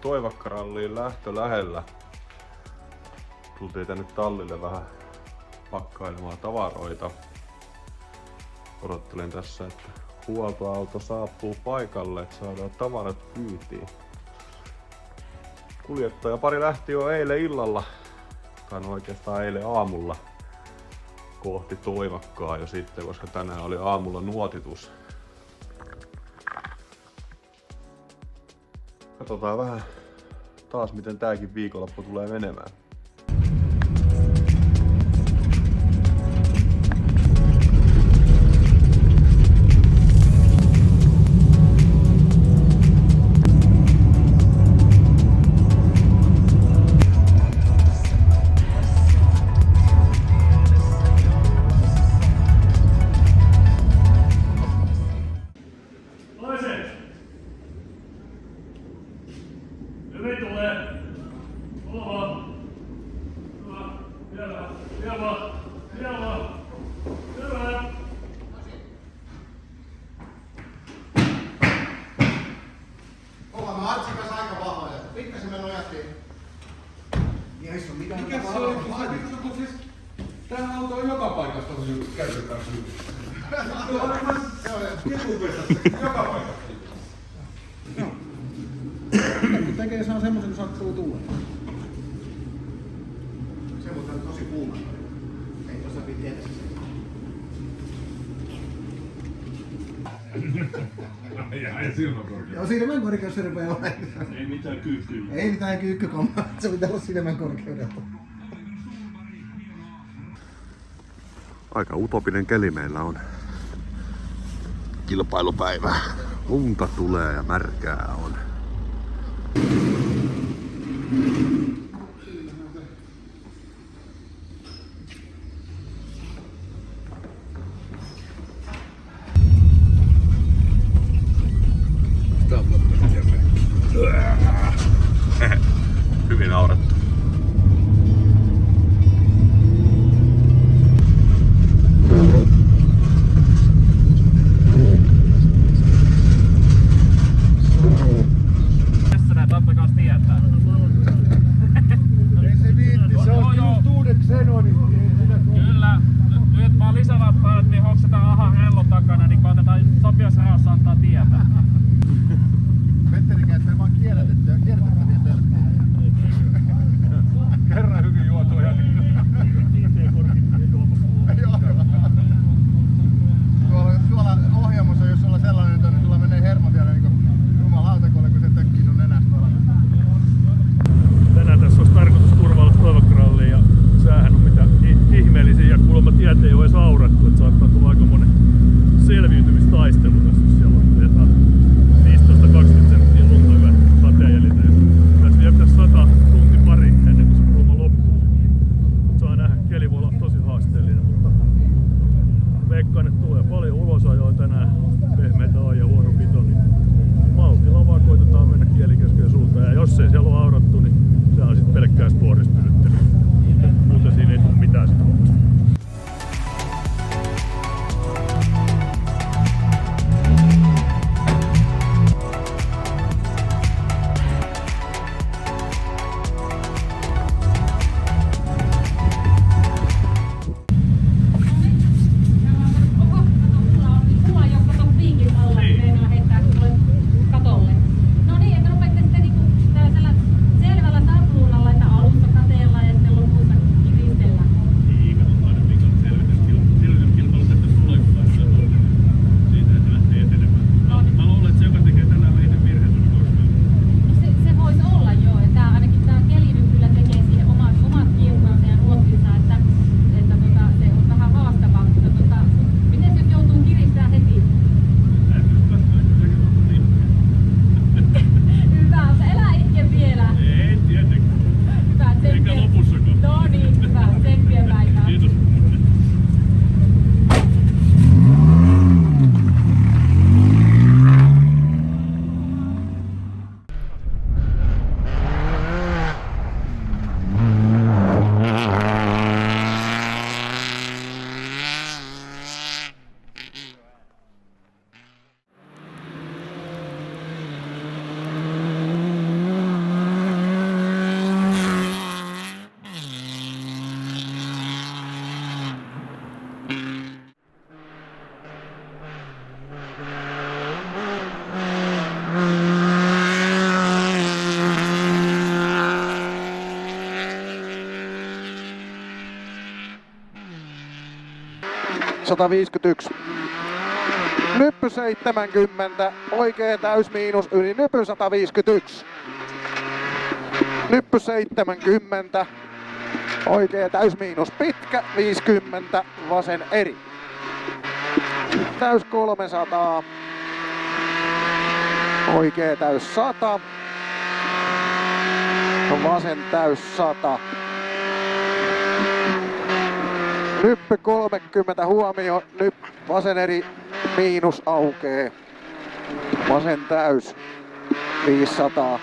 Toivakkaralliin lähtö lähellä. Tultiin tänne tallille vähän pakkailemaan tavaroita. Odottelen tässä, että huoltoauto saapuu paikalle, että saadaan tavarat kyytiin. Kuljettaja pari lähti jo eilen illalla, tai oikeastaan eilen aamulla kohti Toivakkaa jo sitten, koska tänään oli aamulla nuotitus. Katsotaan vähän taas miten tääkin viikonloppu tulee menemään. Tää auto on joka paikasta käytetään joka paikasta. Kun tekee saa semmosen, kun sattuu tulla. Se on tosi kuuma. Ei tossa piti edes. Joo, silmän korkeus se rupeaa olemaan. Ei mitään kyykkyä. Ei mitään kyykkykommaa. Se pitää olla silmän korkeudelta. Aika utopinen keli meillä on. Kilpailupäivä. Lunta tulee ja märkää on. Hyvin naurettu. Tässä näet, ottakaa tietää. 151. Nyppy 70, oikea täysmiinus yli nypyn 151. Nyppy 70, oikea täysmiinus pitkä 50, vasen eri. Täys 300, oikea täys 100, vasen täys 100. Nyppy 30 huomio, vasen eri miinus aukee. Vasen täys 500.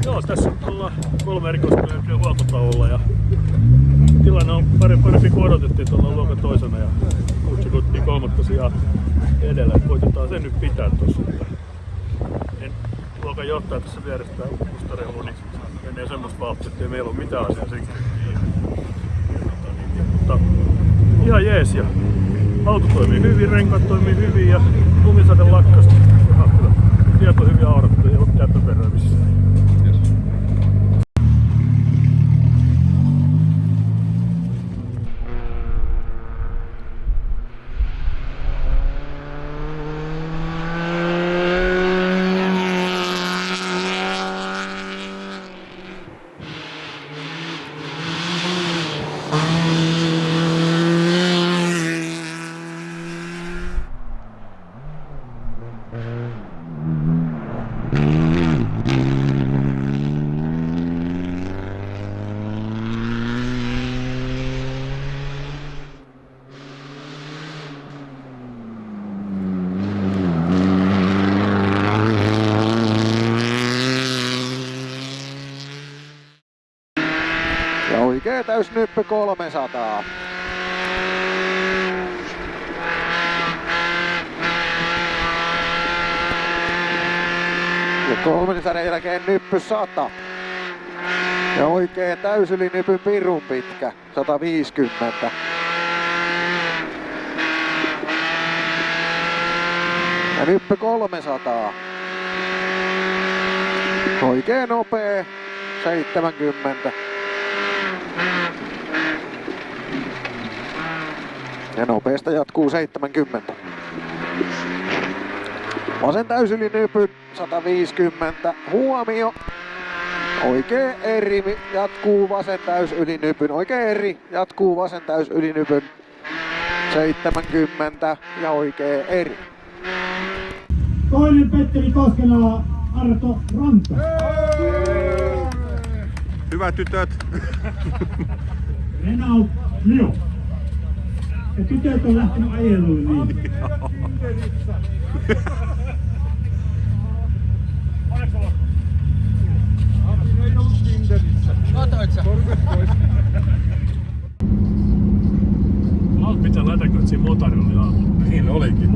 Joo, tässä ollaan 3 erikoiskoneiden huoltotauolla ja tilanne on parempi kuin odotettiin, että ollaan luokan toisena ja 6 sekuntia 3 tosiaan edellä. Koitetaan sen nyt pitää tossa. Luokan johtaja tässä vieressä Mustarelu, niin menee semmoista vauhtia, ettei meillä ole mitään asiaa sen mutta ihan jees ja auto toimii hyvin, renkaat toimii hyvin ja lumisade lakkasta. Ihan hyvä. Tiet on hyvin aurattu, ei ole käppäperää missään. Ja oikea täysnyppy 300. Ja 300 jälkeen nyppy 100. Ja oikea täys yli nypyn pirun pitkä 150. Ja nyppy 300. Oikea nopea 70. Ja nopeasta jatkuu 70. Vasen täys yli nypyn 150. Huomio. Oikea eri jatkuu vasen täys yli nypyn. Oikea eri jatkuu vasen täys yli nypyn 70. Ja oikea eri. Toinen Petteri Koskenala, Arto Ranta. Hyvät tytöt! Renault Clio. Ja tytöt on lähtenyt ajeluun niin. Pitää laittaa, kun siinä motori oli aamulla. Niin olikin.